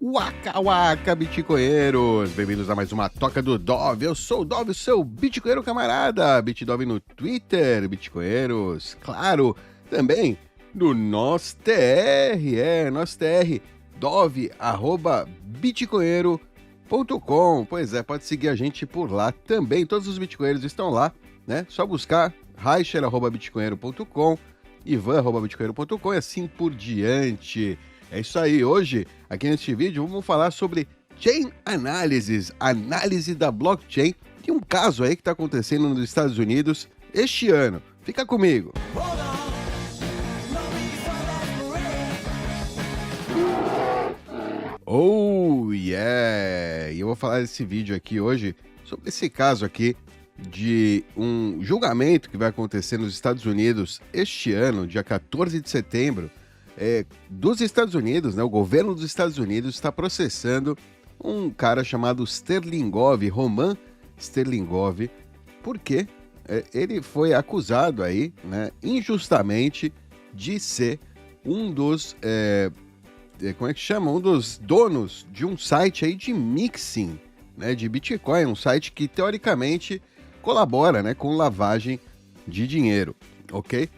Waka Waka, bitcoinheiros! Bem-vindos a mais uma Toca do Dove. Eu sou o Dove, seu bitcoinheiro camarada. BitDove no Twitter, bitcoinheiros. Claro, também no nosso TR, nosso TR, dove@bitcoinheiro.com. Pois é, pode seguir a gente por lá também. Todos os bitcoinheiros estão lá, né? Só buscar reicher@bitcoinheiro.com, ivan@bitcoinheiro.com e assim por diante. É isso aí, hoje, aqui neste vídeo, vamos falar sobre Chain Analysis, análise da blockchain, de um caso aí que está acontecendo nos Estados Unidos este ano. Fica comigo! Oh yeah! E eu vou falar desse vídeo aqui hoje sobre esse caso aqui de um julgamento que vai acontecer nos Estados Unidos este ano, dia 14 de setembro, dos Estados Unidos, né? O governo dos Estados Unidos está processando um cara chamado Sterlingov, Roman Sterlingov, porque ele foi acusado aí, né, injustamente de ser um dos, como é que chama? Um dos donos de um site aí de mixing, né, de Bitcoin, um site que teoricamente colabora, né, com lavagem de dinheiro, ok?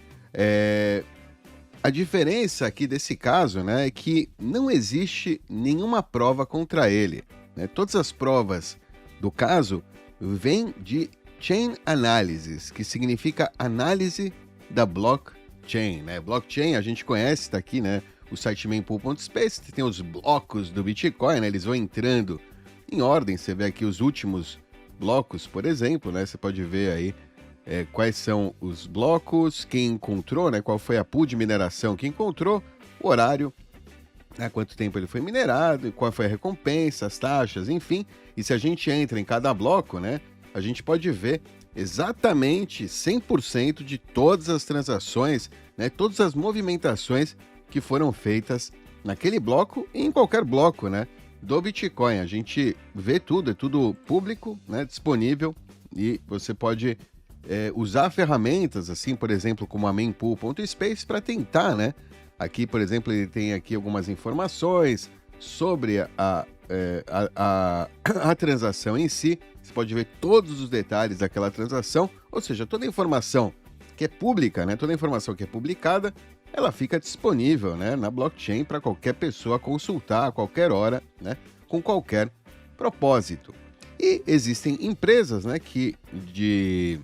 A diferença aqui desse caso, né, é que não existe nenhuma prova contra ele, né? Todas as provas do caso vêm de Chain Analysis, que significa análise da blockchain, né? Blockchain a gente conhece, tá aqui, né? O site mempool.space, que tem os blocos do Bitcoin, né? Eles vão entrando em ordem. Você vê aqui os últimos blocos, por exemplo, né? Você pode ver aí quais são os blocos, quem encontrou, né? Qual foi a pool de mineração que encontrou, o horário, né, quanto tempo ele foi minerado, qual foi a recompensa, as taxas, enfim. E se a gente entra em cada bloco, né? A gente pode ver exatamente 100% de todas as transações, né? Todas as movimentações que foram feitas naquele bloco e em qualquer bloco, né, do Bitcoin. A gente vê tudo, é tudo público, né, disponível, e você pode usar ferramentas, assim, por exemplo, como a mempool.space para tentar, né, aqui, por exemplo, ele tem aqui algumas informações sobre a transação em si. Você pode ver todos os detalhes daquela transação, ou seja, toda a informação que é pública, né, toda a informação que é publicada, ela fica disponível, né, na blockchain para qualquer pessoa consultar a qualquer hora, né, com qualquer propósito. E existem empresas, né, de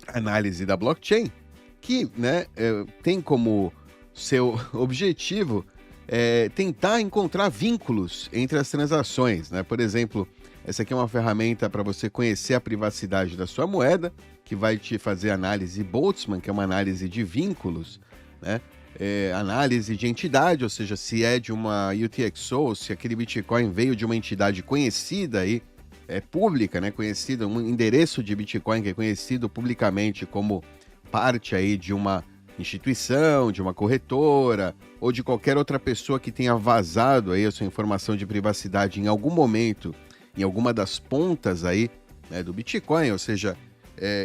análise da blockchain que, né, tem como seu objetivo tentar encontrar vínculos entre as transações, né? Por exemplo, essa aqui é uma ferramenta para você conhecer a privacidade da sua moeda, que vai te fazer análise Boltzmann, que é uma análise de vínculos, né? Análise de entidade, ou seja, se é de uma UTXO, se aquele Bitcoin veio de uma entidade conhecida aí, pública, né, conhecida, um endereço de Bitcoin que é conhecido publicamente como parte aí de uma instituição, de uma corretora, ou de qualquer outra pessoa que tenha vazado aí a sua informação de privacidade em algum momento, em alguma das pontas aí, né, do Bitcoin, ou seja,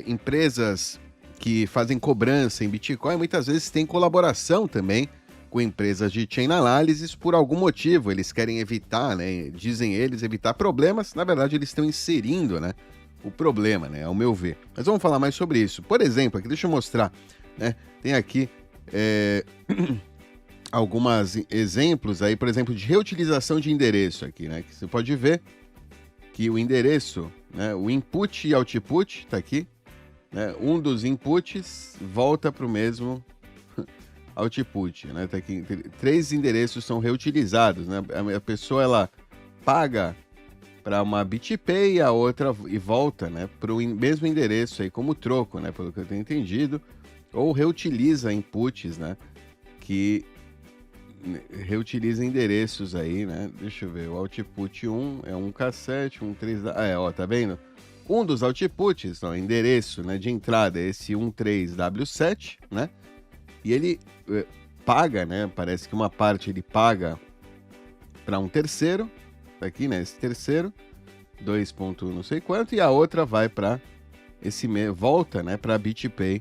empresas que fazem cobrança em Bitcoin muitas vezes têm colaboração também com empresas de chain analysis por algum motivo. Eles querem evitar, né, dizem eles, evitar problemas. Na verdade, eles estão inserindo, né, o problema, né, ao meu ver. Mas vamos falar mais sobre isso. Por exemplo, aqui, deixa eu mostrar, né, tem aqui alguns exemplos aí, por exemplo, de reutilização de endereço aqui, né, que você pode ver que o endereço, né, o input e output tá aqui, né, um dos inputs volta para o mesmo output, né? Tá aqui, 3 endereços são reutilizados, né? A pessoa ela paga para uma BitPay e a outra e volta, né, para o mesmo endereço aí como troco, né, pelo que eu tenho entendido, ou reutiliza inputs, né, que reutiliza endereços aí, né? Deixa eu ver, o output 1 é um K7, um 3, tá vendo? Um dos outputs, não, endereço, né, de entrada é esse 13W7, né? E ele paga, né? Parece que uma parte ele paga para um terceiro, aqui, né? Esse terceiro, 2 ponto não sei quanto, e a outra vai para volta, né? Para BitPay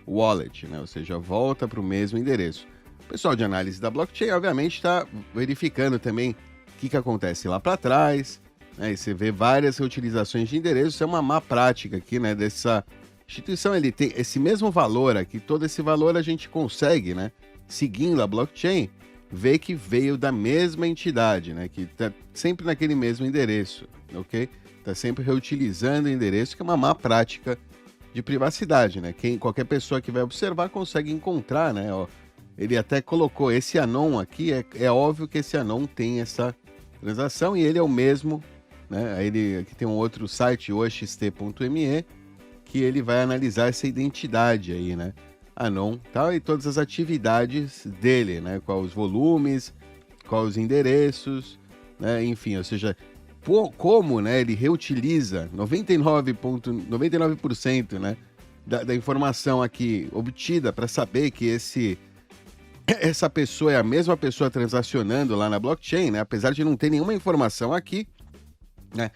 Wallet, né? Ou seja, volta para o mesmo endereço. O pessoal de análise da blockchain, obviamente, está verificando também que acontece lá para trás, né? E você vê várias reutilizações de endereço. Isso é uma má prática aqui, né, dessa instituição. Ele tem esse mesmo valor aqui, todo esse valor a gente consegue, né, seguindo a blockchain, ver que veio da mesma entidade, né, que tá sempre naquele mesmo endereço, ok? Tá sempre reutilizando o endereço, que é uma má prática de privacidade, né? Qualquer pessoa que vai observar consegue encontrar, né? Ó, ele até colocou esse anon aqui, é óbvio que esse anon tem essa transação e ele é o mesmo, né? Aí aqui tem um outro site, oxt.me, que ele vai analisar essa identidade aí, né? Anon, tal, e todas as atividades dele, né? Quais os volumes, quais os endereços, né? Enfim, ou seja, como, né, ele reutiliza 99%, né, da informação aqui obtida para saber que essa pessoa é a mesma pessoa transacionando lá na blockchain, né, apesar de não ter nenhuma informação aqui, né,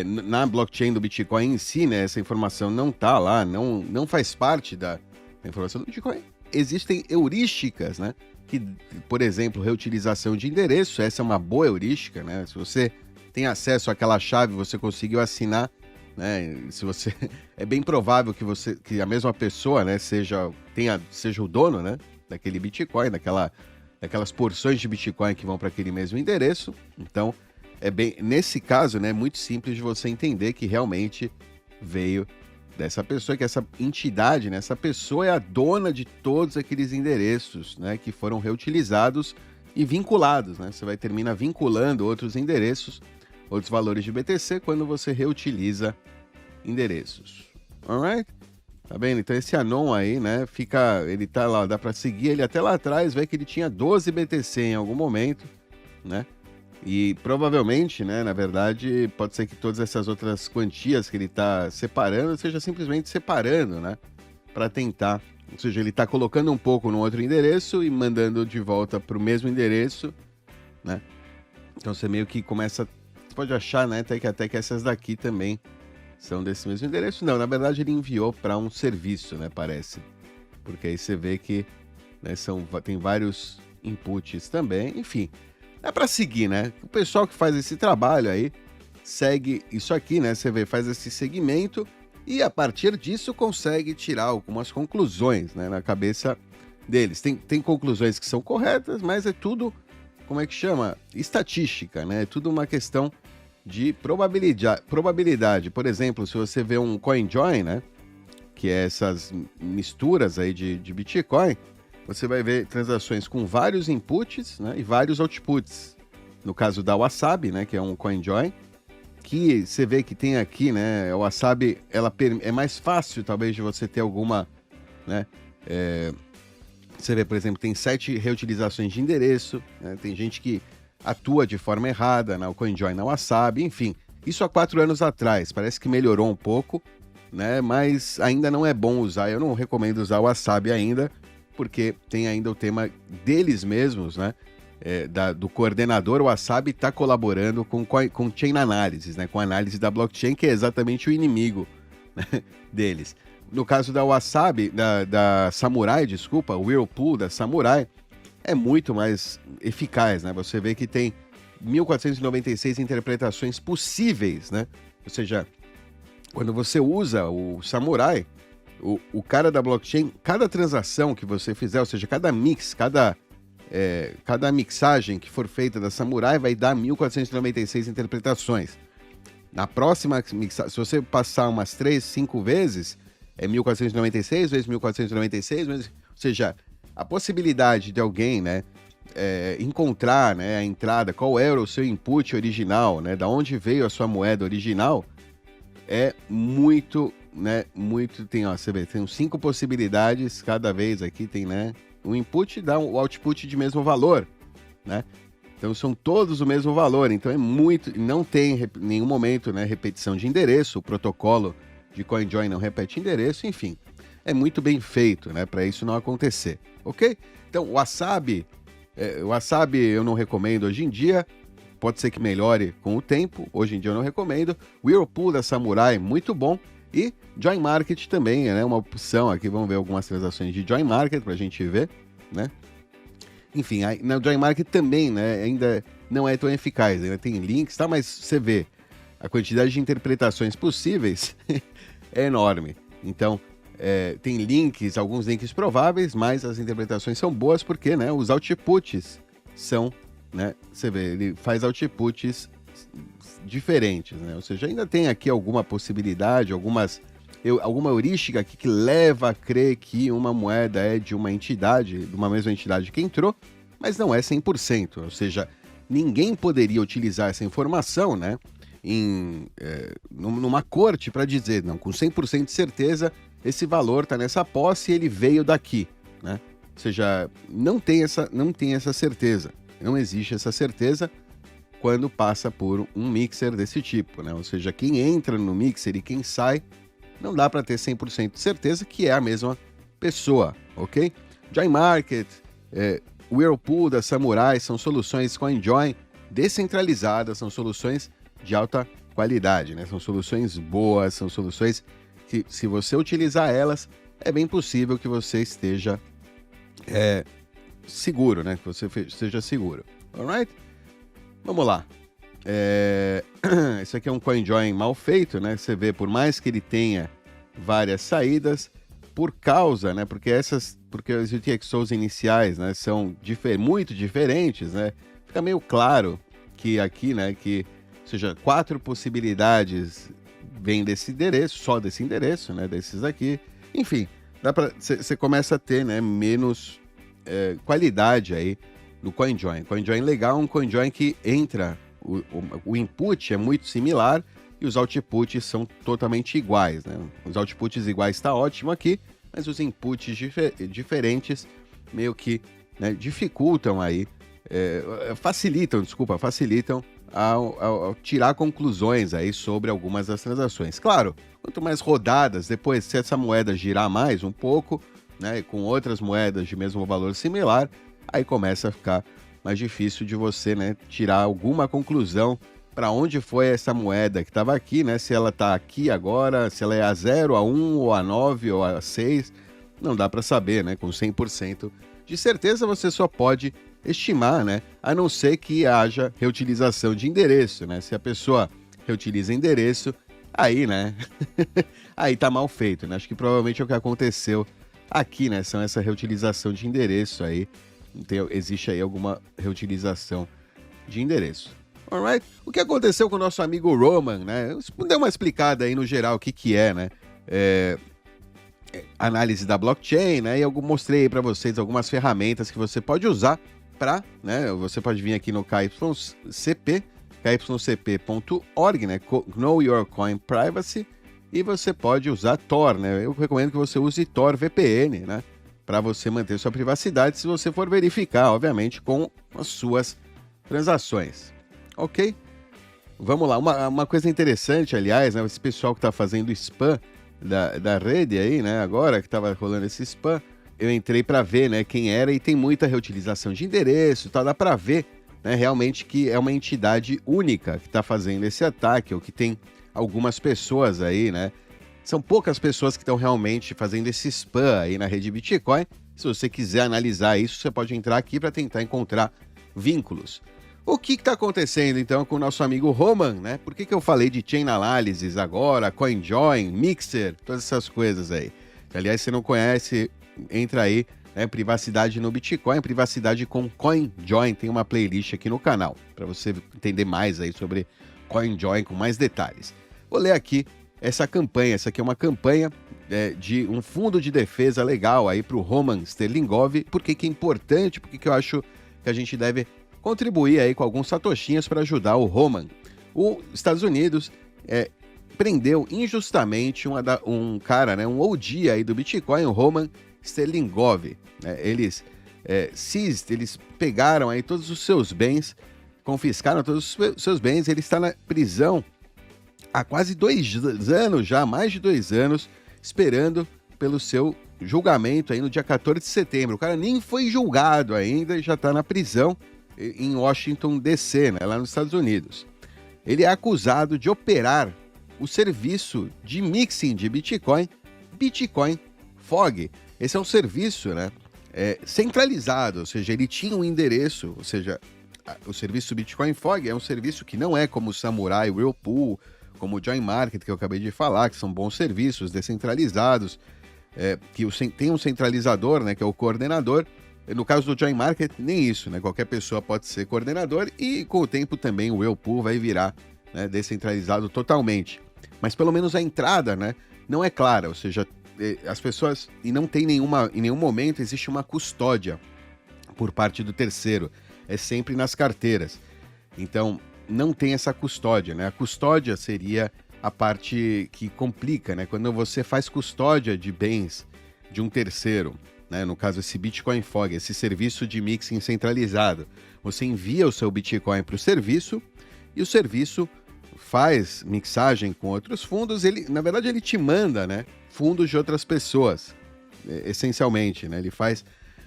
na blockchain do Bitcoin em si, né, essa informação não tá lá, não faz parte da informação do Bitcoin. Existem heurísticas, né, que, por exemplo, reutilização de endereço, essa é uma boa heurística, né, se você tem acesso àquela chave, você conseguiu assinar, né? Se você é bem provável que a mesma pessoa, né, seja o dono, né, daquele Bitcoin, daquelas porções de Bitcoin que vão para aquele mesmo endereço. Então, nesse caso, né, é muito simples de você entender que realmente veio dessa pessoa, que essa entidade, né, essa pessoa é a dona de todos aqueles endereços, né, que foram reutilizados e vinculados, né? Você vai terminar vinculando outros endereços, outros valores de BTC quando você reutiliza endereços. Alright? Tá vendo? Então esse anon aí, né, ele tá lá, dá para seguir ele até lá atrás, vê que ele tinha 12 BTC em algum momento, né? E provavelmente, né, na verdade, pode ser que todas essas outras quantias que ele tá separando, seja simplesmente separando, né, para tentar, ou seja, ele tá colocando um pouco no outro endereço e mandando de volta pro mesmo endereço, né? Então você meio que começa, você pode achar, né, até que essas daqui também são desse mesmo endereço. Não, na verdade ele enviou para um serviço, né, parece. Porque aí você vê que, né, tem vários inputs também, enfim. É para seguir, né? O pessoal que faz esse trabalho aí segue isso aqui, né? Você vê, faz esse segmento e a partir disso consegue tirar algumas conclusões, né, na cabeça deles. Tem conclusões que são corretas, mas é tudo, como é que chama? Estatística, né? É tudo uma questão de probabilidade. Por exemplo, se você vê um CoinJoin, né, que é essas misturas aí de Bitcoin, você vai ver transações com vários inputs, né, e vários outputs. No caso da Wasabi, né, que é um CoinJoin, que você vê que tem aqui, né, a Wasabi, é mais fácil, talvez, de você ter alguma, né, você vê, por exemplo, tem 7 reutilizações de endereço, né, tem gente que atua de forma errada na CoinJoin, na Wasabi, enfim. Isso há 4 anos atrás, parece que melhorou um pouco, né, mas ainda não é bom usar, eu não recomendo usar o Wasabi ainda, porque tem ainda o tema deles mesmos, né, do coordenador. O Wasabi está colaborando com Chain Analysis, né, com a análise da blockchain, que é exatamente o inimigo, né, deles. No caso da Wasabi, da Samurai, desculpa, o Whirlpool da Samurai, é muito mais eficaz, né? Você vê que tem 1.496 interpretações possíveis, né? Ou seja, quando você usa o Samurai, o cara da blockchain, cada transação que você fizer, ou seja, cada mixagem que for feita da Samurai vai dar 1.496 interpretações. Na próxima mixagem, se você passar umas 3, 5 vezes, é 1.496 vezes 1.496, ou seja, a possibilidade de alguém, né, encontrar, né, a entrada, qual era o seu input original, né, da onde veio a sua moeda original, é muito, né, você vê, tem 5 possibilidades cada vez aqui, tem, né, o input dá o output de mesmo valor, né, então são todos o mesmo valor, então é muito, não tem em nenhum momento, né, repetição de endereço, o protocolo de CoinJoin não repete endereço, enfim, é muito bem feito, né, para isso não acontecer, ok? Então, o Wasabi eu não recomendo hoje em dia, pode ser que melhore com o tempo, hoje em dia eu não recomendo. Whirlpool da Samurai, muito bom, e Join Market também, né, uma opção aqui, vamos ver algumas transações de Join Market para a gente ver, né? Enfim, na Join Market também, né, ainda não é tão eficaz, ainda tem links, tá? Mas você vê, a quantidade de interpretações possíveis é enorme. Então, tem links, alguns links prováveis, mas as interpretações são boas porque, né, os outputs são, né, você vê, ele faz outputs diferentes, né? Ou seja, ainda tem aqui alguma possibilidade, alguma heurística aqui que leva a crer que uma moeda é de uma entidade, de uma mesma entidade que entrou, mas não é 100%. Ou seja, ninguém poderia utilizar essa informação, né, numa corte para dizer, não, com 100% de certeza, esse valor está nessa posse e ele veio daqui, né? Ou seja, não tem essa certeza, não existe essa certeza quando passa por um mixer desse tipo, né? Ou seja, quem entra no mixer e quem sai, não dá para ter 100% de certeza que é a mesma pessoa, ok? Join Market, Whirlpool da Samurai são soluções CoinJoin descentralizadas, são soluções de alta qualidade, né? São soluções boas, são soluções que, se você utilizar elas, é bem possível que você esteja seguro, né? Que você esteja seguro. Alright? Vamos lá. Esse aqui é um CoinJoin mal feito, né? Você vê, por mais que ele tenha várias saídas, por causa, né? Porque as UTXOs iniciais, né, são muito diferentes, né? Fica meio claro que aqui, né, ou seja, 4 possibilidades vêm desse endereço, só desse endereço, né, desses aqui. Enfim, você começa a ter, né, menos qualidade aí no CoinJoin. CoinJoin legal, um CoinJoin que entra, o input é muito similar e os outputs são totalmente iguais, né? Os outputs iguais está ótimo aqui, mas os inputs diferentes meio que, né, dificultam aí, facilitam ao tirar conclusões aí sobre algumas das transações. Claro, quanto mais rodadas, depois, se essa moeda girar mais um pouco, né, com outras moedas de mesmo valor similar, aí começa a ficar mais difícil de você, né, tirar alguma conclusão para onde foi essa moeda que estava aqui, né? Se ela está aqui agora, se ela é a 0, a 1, ou a 9, ou a 6, não dá para saber, né? Com 100% de certeza você só pode estimar, né? A não ser que haja reutilização de endereço, né? Se a pessoa reutiliza endereço, aí, né? Aí tá mal feito, né? Acho que provavelmente é o que aconteceu aqui, né? São essa reutilização de endereço aí. Existe aí alguma reutilização de endereço. Alright? O que aconteceu com o nosso amigo Roman, né? Deu uma explicada aí no geral o que é, né? Análise da blockchain, né? E eu mostrei para vocês algumas ferramentas que você pode usar para, né? Você pode vir aqui no kycp.org, né? Know Your Coin Privacy, e você pode usar Tor, né? Eu recomendo que você use Tor VPN, né? Para você manter sua privacidade, se você for verificar, obviamente, com as suas transações. Ok? Vamos lá. Uma coisa interessante, aliás, né? Esse pessoal que está fazendo spam da rede aí, né? Agora que estava rolando esse spam, eu entrei para ver, né, quem era, e tem muita reutilização de endereço, tá? Dá para ver, né, realmente que é uma entidade única que está fazendo esse ataque, ou que tem algumas pessoas aí, né? São poucas pessoas que estão realmente fazendo esse spam aí na rede Bitcoin. Se você quiser analisar isso, você pode entrar aqui para tentar encontrar vínculos. O que está acontecendo, então, com o nosso amigo Roman, né? Por que eu falei de Chain Analysis agora, CoinJoin, Mixer, todas essas coisas aí? Aliás, se não conhece, entra aí, né? Privacidade no Bitcoin, privacidade com CoinJoin. Tem uma playlist aqui no canal, para você entender mais aí sobre CoinJoin com mais detalhes. Vou ler aqui essa campanha. Essa aqui é uma campanha de um fundo de defesa legal aí para o Roman Sterlingov. Por que é importante? Por que eu acho que a gente deve contribuir aí com alguns satoshinhos para ajudar o Roman? Os Estados Unidos prendeu injustamente um cara, né, um OG aí do Bitcoin, o Roman Sterlingov. Eles pegaram aí todos os seus bens, confiscaram todos os seus bens. Ele está na prisão há quase 2 anos já, mais de 2 anos, esperando pelo seu julgamento aí no dia 14 de setembro. O cara nem foi julgado ainda e já está na prisão em Washington, D.C., né, lá nos Estados Unidos. Ele é acusado de operar o serviço de mixing de Bitcoin, Bitcoin Fog. Esse é um serviço, né, centralizado, ou seja, ele tinha um endereço, ou seja, o serviço Bitcoin Fog é um serviço que não é como o Samurai, o Whirlpool, como o Join Market, que eu acabei de falar, que são bons serviços descentralizados, que tem um centralizador, né, que é o coordenador. No caso do Join Market, nem isso, né? Qualquer pessoa pode ser coordenador e com o tempo também o Whirlpool vai virar, né, descentralizado totalmente. Mas pelo menos a entrada, né, não é clara, ou seja, as pessoas, e não tem em nenhum momento existe uma custódia por parte do terceiro, é sempre nas carteiras. Então, não tem essa custódia, né? A custódia seria a parte que complica, né? Quando você faz custódia de bens de um terceiro, né? No caso, esse Bitcoin Fog, esse serviço de mixing centralizado, você envia o seu Bitcoin para o serviço e o serviço faz mixagem com outros fundos. Na verdade, ele te manda, né, fundos de outras pessoas, essencialmente, né? Ele faz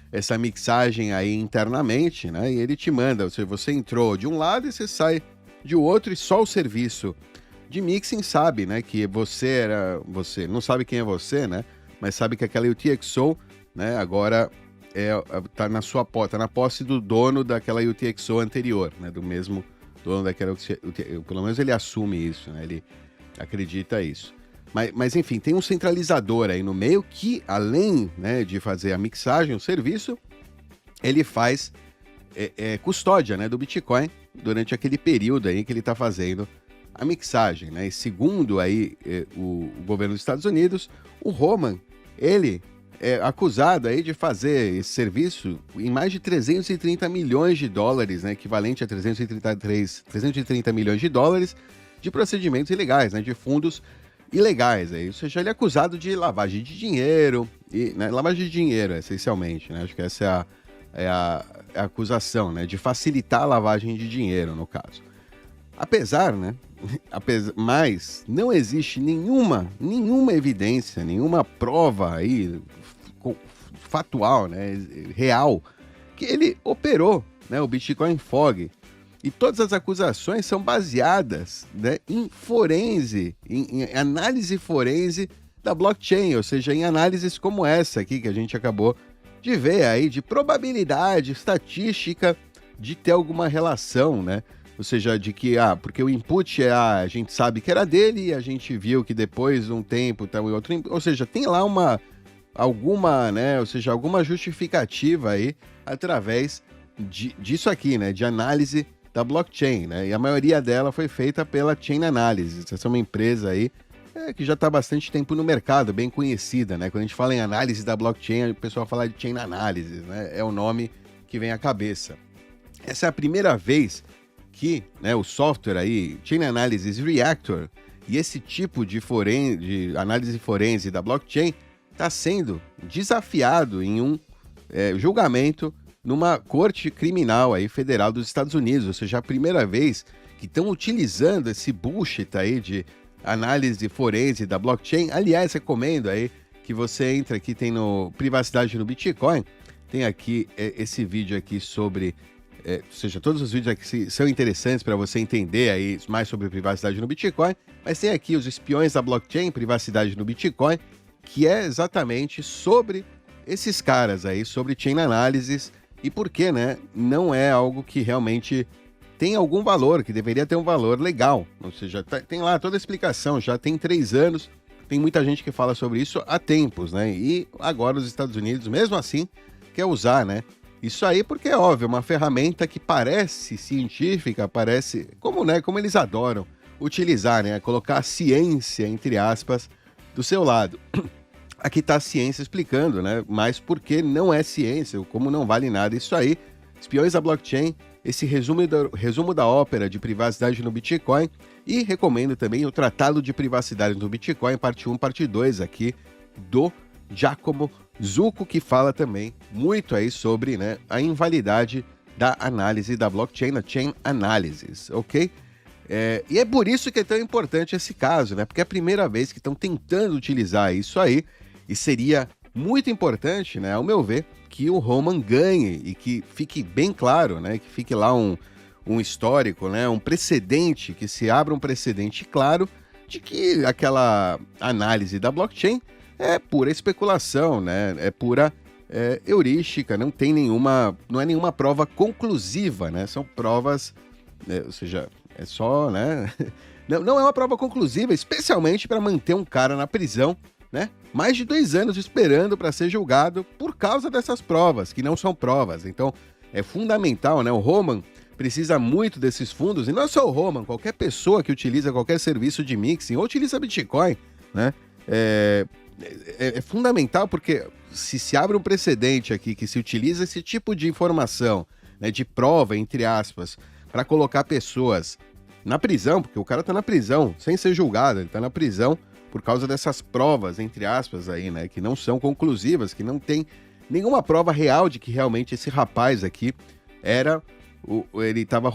essa mixagem aí internamente, né? E ele te manda, ou seja, você entrou de um lado e você sai de outro, e só o serviço de mixing sabe, né, que você não sabe quem é você, né? Mas sabe que aquela UTXO, né, agora tá na posse do dono daquela UTXO anterior, né, do mesmo dono daquela UTXO, pelo menos ele assume isso, né? Ele acredita isso. Mas enfim, tem um centralizador aí no meio que, além, né, de fazer a mixagem, o serviço, ele faz custódia, né, do Bitcoin durante aquele período aí que ele está fazendo a mixagem, né? E segundo aí o governo dos Estados Unidos, o Roman, ele é acusado aí de fazer esse serviço em mais de 330 milhões de dólares, né, equivalente a 330 milhões de dólares de procedimentos ilegais, né, de fundos ilegais, ou seja, ele é acusado de lavagem de dinheiro, né, lavagem de dinheiro, essencialmente, né, acho que essa é a acusação, né, de facilitar a lavagem de dinheiro, no caso. Apesar, né, mas não existe nenhuma evidência, nenhuma prova aí fatual, né, real, que ele operou, né, o Bitcoin Fog. E todas as acusações são baseadas, né, em forense, em análise forense da blockchain, ou seja, em análises como essa aqui que a gente acabou de ver aí, de probabilidade estatística de ter alguma relação, né? Ou seja, de que, porque o input a gente sabe que era dele e a gente viu que depois de um tempo tá o outro, ou seja, tem lá alguma, né, ou seja, alguma justificativa aí através disso aqui, né, de análise da blockchain, né? E a maioria dela foi feita pela Chain Analysis. Essa é uma empresa aí que já está há bastante tempo no mercado, bem conhecida, né? Quando a gente fala em análise da blockchain, o pessoal fala de Chain Analysis, né? É o nome que vem à cabeça. Essa é a primeira vez que, né, o software aí, Chain Analysis Reactor, e esse tipo de análise forense da blockchain está sendo desafiado em um julgamento numa corte criminal aí federal dos Estados Unidos, ou seja, a primeira vez que estão utilizando esse bullshit aí de análise forense da blockchain. Aliás, recomendo aí que você entre aqui, tem no Privacidade no Bitcoin, tem aqui esse vídeo aqui sobre, ou seja, todos os vídeos aqui são interessantes para você entender aí mais sobre privacidade no Bitcoin, mas tem aqui os espiões da blockchain, privacidade no Bitcoin, que é exatamente sobre esses caras aí, sobre chain analysis, e por que, né, não é algo que realmente tem algum valor, que deveria ter um valor legal. Ou seja, tem lá toda a explicação, já tem 3 anos, tem muita gente que fala sobre isso há tempos, né? E agora os Estados Unidos, mesmo assim, quer usar, né, isso aí, porque é óbvio, uma ferramenta que parece científica, parece, como eles adoram utilizar, né, colocar a ciência, entre aspas, do seu lado. Aqui está a ciência explicando, né? Mas por que não é ciência, como não vale nada isso aí. Espiões da blockchain, esse resumo da ópera de privacidade no Bitcoin, e recomendo também o Tratado de Privacidade no Bitcoin, parte 1, parte 2 aqui, do Giacomo Zucco, que fala também muito aí sobre, né, a invalidade da análise da blockchain, a Chain Analysis, ok? E é por isso que é tão importante esse caso, né? Porque é a primeira vez que estão tentando utilizar isso aí, e seria muito importante, né, ao meu ver, que o Roman ganhe e que fique bem claro, né, que fique lá um histórico, né, um precedente, que se abra um precedente claro de que aquela análise da blockchain é pura especulação, né, é pura heurística, não é nenhuma prova conclusiva, né? São provas, ou seja, é só, né? Não é uma prova conclusiva, especialmente para manter um cara na prisão, né? Mais de 2 anos esperando para ser julgado por causa dessas provas, que não são provas. Então, é fundamental, né? O Roman precisa muito desses fundos, e não é só o Roman, qualquer pessoa que utiliza qualquer serviço de mixing ou utiliza Bitcoin, né? É fundamental porque se abre um precedente aqui que se utiliza esse tipo de informação, né, de prova, entre aspas, para colocar pessoas na prisão, porque o cara tá na prisão sem ser julgado, ele tá na prisão por causa dessas provas, entre aspas, aí, né, que não são conclusivas, que não tem nenhuma prova real de que realmente esse rapaz aqui ele estava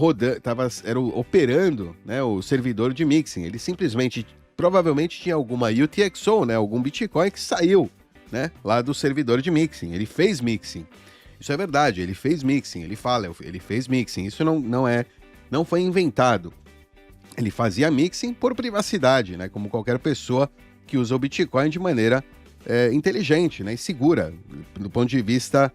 operando, né, o servidor de mixing. Ele simplesmente, provavelmente tinha alguma UTXO, né, algum Bitcoin que saiu, né, lá do servidor de mixing. Ele fez mixing. Isso é verdade, ele fez mixing. Ele fala, ele fez mixing. Isso não foi inventado. Ele fazia mixing por privacidade, né, como qualquer pessoa que usa o Bitcoin de maneira inteligente, né, e segura, do ponto de vista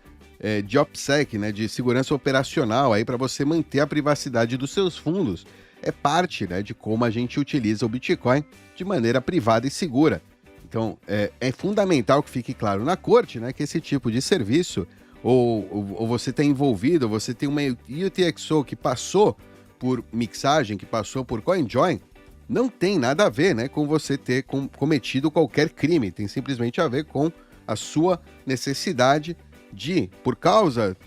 de OPSEC, né, de segurança operacional, aí para você manter a privacidade dos seus fundos. É parte, né, de como a gente utiliza o Bitcoin de maneira privada e segura. Então, é fundamental que fique claro na corte, né, que esse tipo de serviço, ou você está envolvido, ou você tem uma UTXO que passou por mixagem, que passou por CoinJoin, não tem nada a ver, né, com você ter cometido qualquer crime. Tem simplesmente a ver com a sua necessidade de, por causa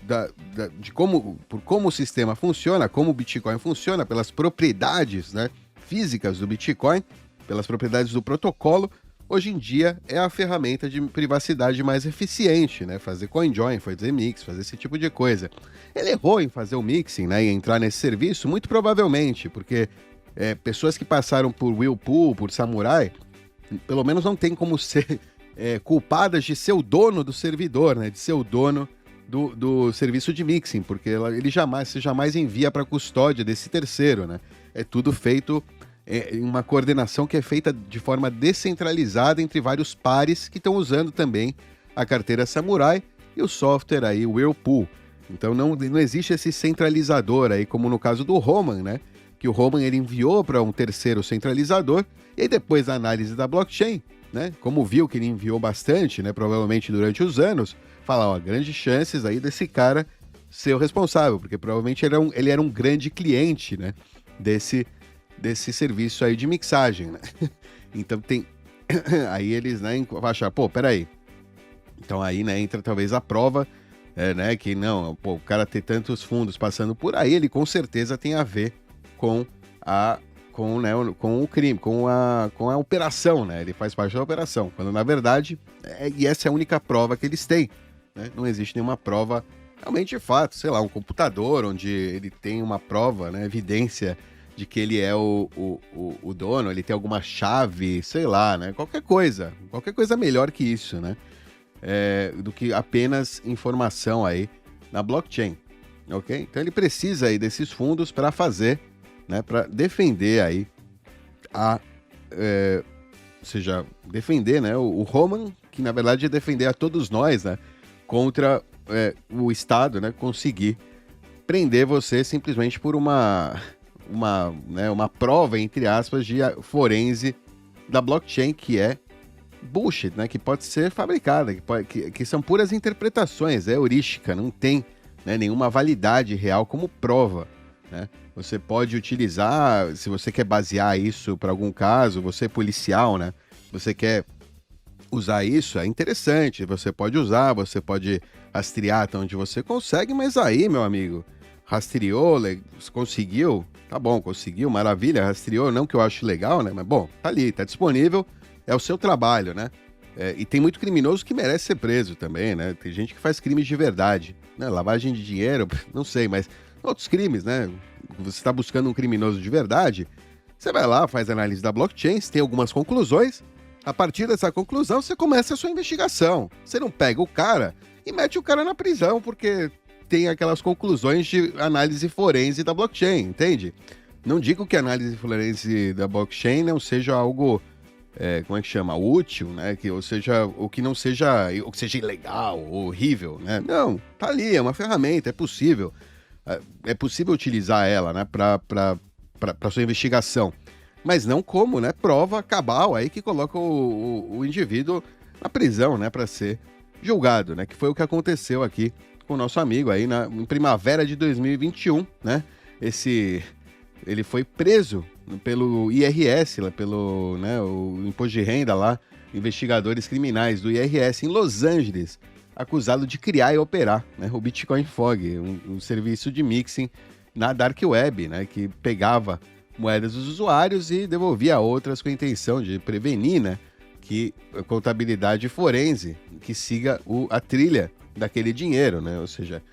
por como o sistema funciona, como o Bitcoin funciona, pelas propriedades, né, físicas do Bitcoin, pelas propriedades do protocolo, hoje em dia é a ferramenta de privacidade mais eficiente, né? Fazer CoinJoin, fazer mix, fazer esse tipo de coisa. Ele errou em fazer o mixing, né? E entrar nesse serviço, muito provavelmente, porque pessoas que passaram por Whirlpool, por Samurai, pelo menos não tem como ser culpadas de ser o dono do servidor, né? De ser o dono do serviço de mixing, porque você jamais envia para custódia desse terceiro, né? É tudo feito uma coordenação que é feita de forma descentralizada entre vários pares que estão usando também a carteira Samurai e o software aí, o Whirlpool. Então não existe esse centralizador aí, como no caso do Roman, né? Que o Roman ele enviou para um terceiro centralizador e aí depois da análise da blockchain, né? Como viu que ele enviou bastante, né? Provavelmente durante os anos, fala, ó, grandes chances aí desse cara ser o responsável, porque provavelmente ele era um grande cliente, né? Desse serviço aí de mixagem, né? Então tem... aí eles, né, vão achar, pô, peraí. Então aí, né, entra talvez a prova, né, que não, pô, o cara ter tantos fundos passando por aí, ele com certeza tem a ver com o crime, com a operação, né? Ele faz parte da operação, quando na verdade, e essa é a única prova que eles têm, né? Não existe nenhuma prova realmente de fato, sei lá, um computador onde ele tem uma prova, né, evidência de que ele é o dono, ele tem alguma chave, sei lá, né? Qualquer coisa melhor que isso, né? Do que apenas informação aí na blockchain, ok? Então ele precisa aí desses fundos para fazer, né? Para defender aí ou seja, defender, né? O Roman, que na verdade é defender a todos nós, né? Contra o Estado, né? Conseguir prender você simplesmente por uma prova, entre aspas, de forense da blockchain, que é bullshit, né? Que pode ser fabricada, que são puras interpretações, é heurística, não tem, né, nenhuma validade real como prova, né? Você pode utilizar, se você quer basear isso para algum caso, você é policial, né? Você quer usar isso, é interessante, você pode usar, você pode rastrear até onde você consegue, mas aí, meu amigo, rastreou, conseguiu, tá bom, conseguiu, maravilha, rastreou, não que eu acho legal, né, mas bom, tá ali, tá disponível, é o seu trabalho, né, e tem muito criminoso que merece ser preso também, né, tem gente que faz crimes de verdade, né, lavagem de dinheiro, não sei, mas outros crimes, né, você tá buscando um criminoso de verdade, você vai lá, faz análise da blockchain, você tem algumas conclusões, a partir dessa conclusão você começa a sua investigação, você não pega o cara e mete o cara na prisão, porque tem aquelas conclusões de análise forense da blockchain, entende? Não digo que a análise forense da blockchain não seja algo como é que chama? Útil, né? Ou seja, o que não seja, o que seja ilegal, ou horrível, né? Não, tá ali, é uma ferramenta, é possível. É possível utilizar ela, né, para sua investigação. Mas não como, né, prova cabal aí que coloca o indivíduo na prisão, né, para ser julgado, né? Que foi o que aconteceu aqui com o nosso amigo aí em primavera de 2021, né? Ele foi preso pelo IRS, pelo, né, o imposto de renda lá, investigadores criminais do IRS em Los Angeles, acusado de criar e operar, né, o Bitcoin Fog, um serviço de mixing na Dark Web, né, que pegava moedas dos usuários e devolvia a outras com a intenção de prevenir, né, que a contabilidade forense que siga a trilha daquele dinheiro, né, ou seja,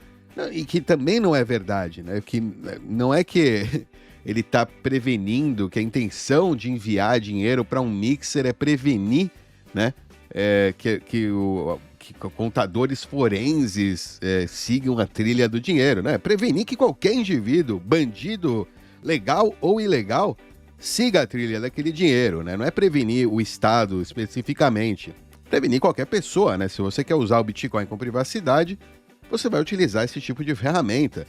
e que também não é verdade, né, que não é que ele está prevenindo, que a intenção de enviar dinheiro para um mixer é prevenir, né, que contadores forenses sigam a trilha do dinheiro, né? Prevenir que qualquer indivíduo, bandido legal ou ilegal, siga a trilha daquele dinheiro, né? Não é prevenir o Estado especificamente, prevenir qualquer pessoa, né? Se você quer usar o Bitcoin com privacidade, você vai utilizar esse tipo de ferramenta,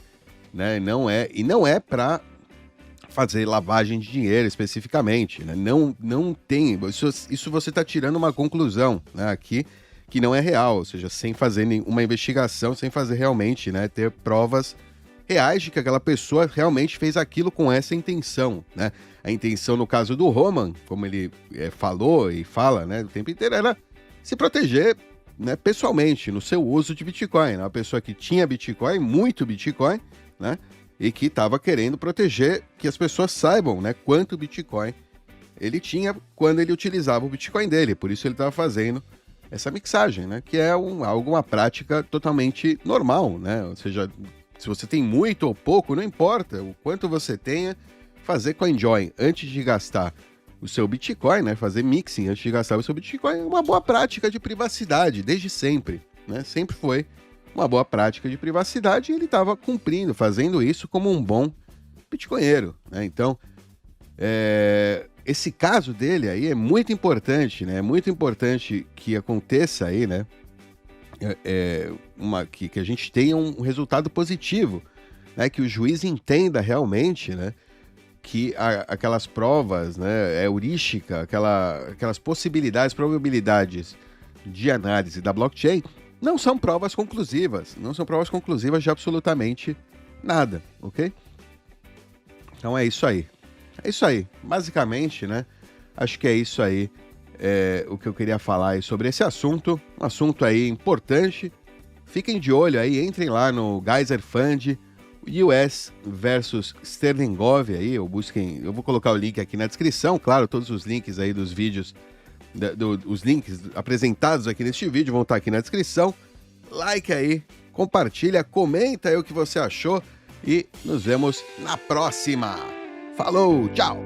né? Não é para fazer lavagem de dinheiro especificamente, né? Não tem, isso você está tirando uma conclusão, né, aqui, que não é real, ou seja, sem fazer nenhuma investigação, sem fazer realmente, né, ter provas reais de que aquela pessoa realmente fez aquilo com essa intenção, né? A intenção no caso do Roman, como ele falou e fala, né, o tempo inteiro, era se proteger, né, pessoalmente, no seu uso de Bitcoin, né? Uma pessoa que tinha Bitcoin, muito Bitcoin, né, e que estava querendo proteger que as pessoas saibam, né, quanto Bitcoin ele tinha quando ele utilizava o Bitcoin dele. Por isso ele estava fazendo essa mixagem, né, que é uma prática totalmente normal, né? Ou seja, se você tem muito ou pouco, não importa o quanto você tenha, fazer CoinJoin antes de gastar o seu Bitcoin, né, fazer mixing antes de gastar o seu Bitcoin é uma boa prática de privacidade, desde sempre, né? Sempre foi uma boa prática de privacidade e ele estava cumprindo, fazendo isso como um bom bitcoinheiro, né? Então, esse caso dele aí é muito importante, né? É muito importante que aconteça aí, né? Que a gente tenha um resultado positivo, né? Que o juiz entenda realmente, né, que aquelas provas, né, heurística, aquelas possibilidades, probabilidades de análise da blockchain não são provas conclusivas, de absolutamente nada, ok? Então é isso aí. Basicamente, né? Acho que é isso aí o que eu queria falar aí sobre esse assunto. Um assunto aí importante. Fiquem de olho aí, entrem lá no Geyser Fund, US versus Sterling Gov aí, ou busquem, eu vou colocar o link aqui na descrição, claro, todos os links aí dos vídeos, os links apresentados aqui neste vídeo vão estar aqui na descrição. Like aí, compartilha, comenta aí o que você achou e nos vemos na próxima. Falou, tchau!